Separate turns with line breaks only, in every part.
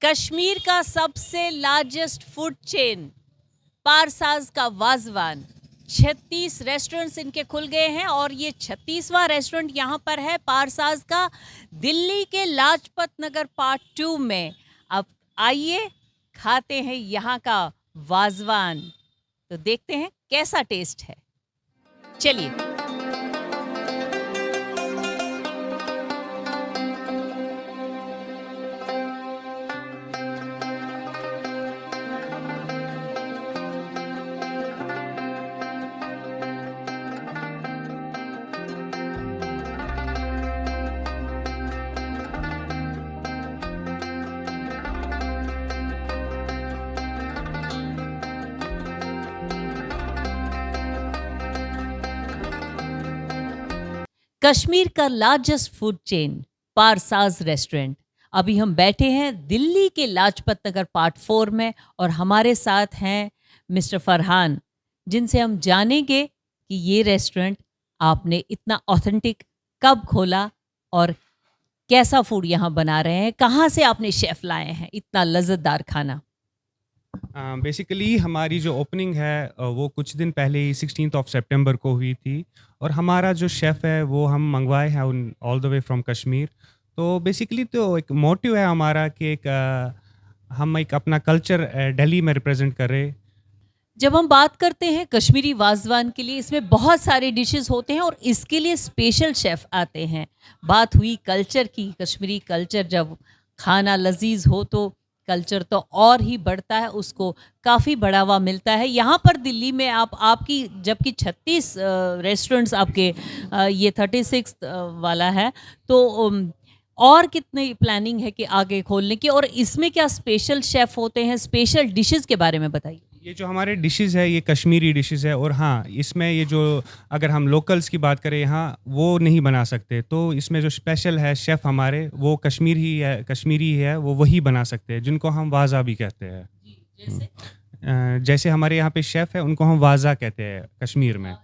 कश्मीर का सबसे largest food chain पारसाज का वाजवान 36 रेस्टोरेंट्स इनके खुल गए हैं और ये 36वां रेस्टोरेंट यहाँ पर है पारसाज का दिल्ली के लाजपत नगर पार्ट 2 में। अब आइए खाते हैं यहाँ का वाजवान, तो देखते हैं कैसा टेस्ट है। चलिए। कश्मीर का लार्जेस्ट फूड चेन पारसाज रेस्टोरेंट। अभी हम बैठे हैं दिल्ली के लाजपत नगर पार्ट 4 में और हमारे साथ हैं मिस्टर फरहान, जिनसे हम जानेंगे कि ये रेस्टोरेंट आपने इतना ऑथेंटिक कब खोला और कैसा फूड यहाँ बना रहे हैं, कहाँ से आपने शेफ़ लाए हैं इतना लज़्ज़तदार खाना।
बेसिकली हमारी जो ओपनिंग है वो कुछ दिन पहले ही 16th ऑफ सितंबर को हुई थी और हमारा जो शेफ़ है वो हम मंगवाए हैं all the way from Kashmir. तो बेसिकली तो एक मोटिव है हमारा कि हम एक अपना कल्चर दिल्ली में रिप्रेजेंट करें।
जब हम बात करते हैं कश्मीरी वाजवान के लिए, इसमें बहुत सारे डिशेस होते हैं और इसके लिए स्पेशल शेफ़ आते हैं। बात हुई कल्चर की, कश्मीरी कल्चर, जब खाना लजीज हो तो कल्चर तो और ही बढ़ता है, उसको काफ़ी बढ़ावा मिलता है। यहाँ पर दिल्ली में आपकी जबकि 36 रेस्टोरेंट्स आपके, ये 36 वाला है, तो और कितनी प्लानिंग है कि आगे खोलने की, और इसमें क्या स्पेशल शेफ़ होते हैं, स्पेशल डिशेस के बारे में बताइए।
ये जो हमारे डिशेज़ है ये कश्मीरी डिशेज़ है और हाँ, इसमें ये जो अगर हम लोकल्स की बात करें यहाँ वो नहीं बना सकते, तो इसमें जो स्पेशल है शेफ़ हमारे वो कश्मीरी है, वो वही बना सकते हैं, जिनको हम वाज़ा भी कहते हैं। जैसे हमारे यहाँ पे शेफ़ है उनको हम वाज़ा कहते हैं कश्मीर में।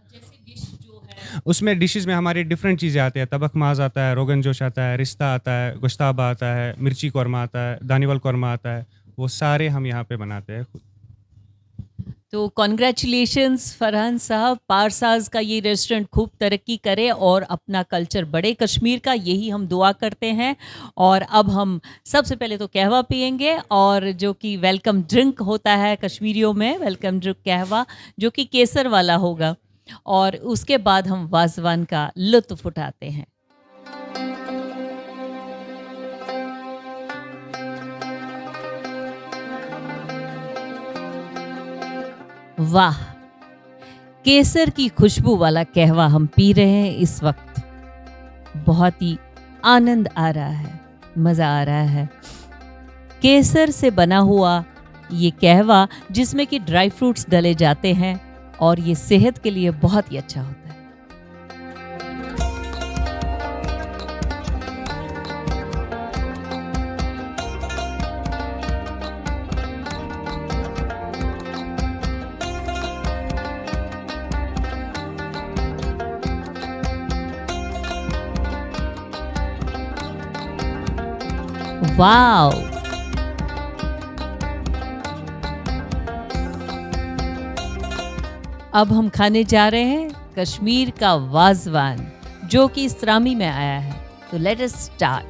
उसमें डिशेज़ में हमारे डिफरेंट चीज़ें आती हैं, तबख माज़ आता है, रोगन जोश आता है, रिश्ता आता है, गोश्ताबा आता है, मिर्ची कौरमा आता है, दानीवाल कौरमा आता है, वो सारे हम यहाँ पे बनाते हैं खुद।
तो कॉन्ग्रेचुलेशंस फरहान साहब, पारसाज का ये रेस्टोरेंट खूब तरक्की करे और अपना कल्चर बढ़े कश्मीर का, यही हम दुआ करते हैं। और अब हम सबसे पहले तो कहवा पियेंगे, और जो कि वेलकम ड्रिंक होता है कश्मीरियों में, वेलकम ड्रिंक कहवा, जो कि केसर वाला होगा, और उसके बाद हम वाजवान का लुत्फ़ उठाते हैं। वाह, केसर की खुशबू वाला कहवा हम पी रहे हैं इस वक्त। बहुत ही आनंद आ रहा है, मज़ा आ रहा है। केसर से बना हुआ ये कहवा जिसमें कि ड्राई फ्रूट्स डले जाते हैं, और ये सेहत के लिए बहुत ही अच्छा होता है। वाओ, अब हम खाने जा रहे हैं कश्मीर का वाजवान, जो कि इस्लामी में आया है। तो लेट अस स्टार्ट।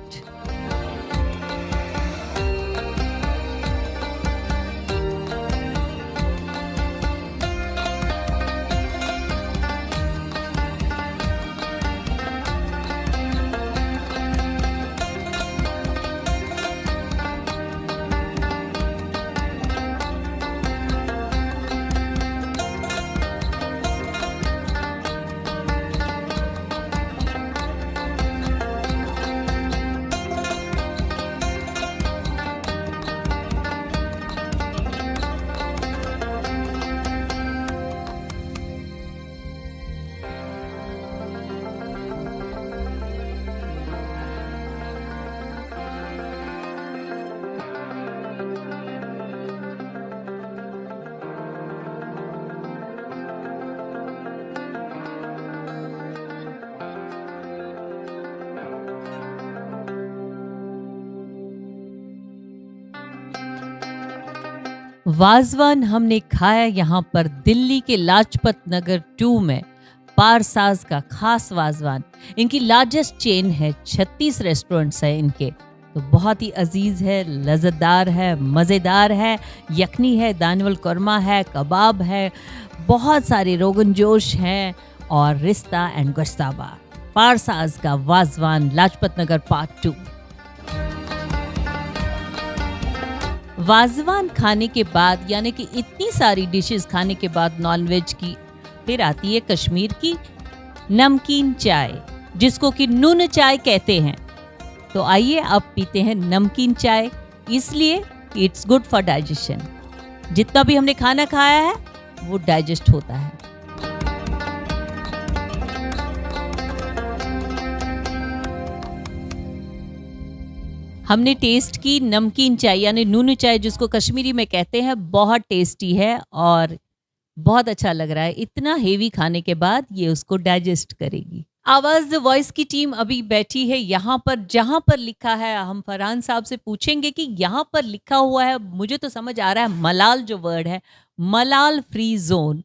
वाजवान हमने खाया यहाँ पर दिल्ली के लाजपत नगर 2 में पारसाज का खास वाजवान। इनकी लार्जेस्ट चेन है, 36 रेस्टोरेंट्स हैं इनके। तो बहुत ही अजीज है, लज़्ज़तदार है, मज़ेदार है। यखनी है, दानवल कौरमा है, कबाब है, बहुत सारे रोगन जोश हैं और रिश्ता एंड गोश्ताबा। पारसाज का वाजवान, लाजपत नगर पार्ट 2। वाजवान खाने के बाद, यानी कि इतनी सारी डिशेस खाने के बाद नॉनवेज की, फिर आती है कश्मीर की नमकीन चाय, जिसको कि नून चाय कहते हैं। तो आइए अब पीते हैं नमकीन चाय, इसलिए इट्स गुड फॉर डाइजेशन। जितना भी हमने खाना खाया है वो डाइजेस्ट होता है। हमने टेस्ट की नमकीन चाय यानी नून चाय, जिसको कश्मीरी में कहते हैं। बहुत टेस्टी है और बहुत अच्छा लग रहा है। इतना हेवी खाने के बाद ये उसको डाइजेस्ट करेगी। आवाज़ द वॉइस की टीम अभी बैठी है यहाँ पर, जहाँ पर लिखा है, हम फरहान साहब से पूछेंगे कि यहाँ पर लिखा हुआ है, मुझे तो समझ आ रहा है मलाल जो वर्ड है, मलाल फ्री जोन।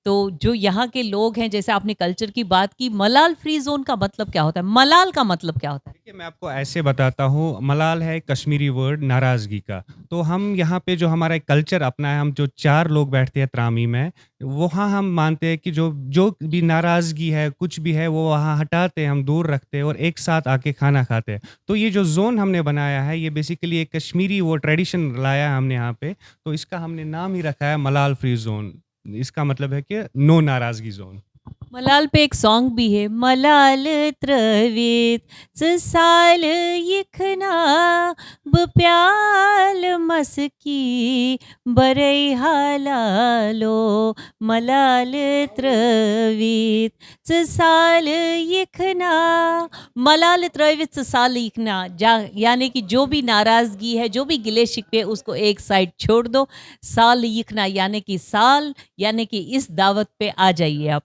तो जो यहाँ के लोग हैं, जैसे आपने कल्चर की बात की, मलाल फ्री जोन का मतलब क्या होता है? मलाल का मतलब क्या होता है?
देखिए, मैं आपको ऐसे बताता हूँ। मलाल है कश्मीरी वर्ड नाराज़गी का। तो हम यहाँ पे जो हमारा एक कल्चर अपना है, हम जो 4 लोग बैठते हैं त्रामी में, वहाँ हम मानते हैं कि जो जो भी नाराज़गी है, कुछ भी है, वो वहाँ हटाते हैं, हम दूर रखते हैं और एक साथ आके खाना खाते हैं। तो ये जो ज़ोन हमने बनाया है, ये बेसिकली एक कश्मीरी वो ट्रेडिशन लाया है हमने यहाँ पे, तो इसका हमने नाम ही रखा है मलाल फ्री ज़ोन। इसका मतलब है कि नो नाराज़गी ज़ोन।
मलाल पे एक सॉन्ग भी है, मलाल त्रवीत साल यखना प्याल मस्की बरई हालालो। मलाल त्रवीत साल यखना, मलाल त्रवीत साल यखना, यानी कि जो भी नाराज़गी है, जो भी गिले शिकवे, उसको एक साइड छोड़ दो। साल यखना यानी कि साल, यानी कि इस दावत पे आ जाइए आप।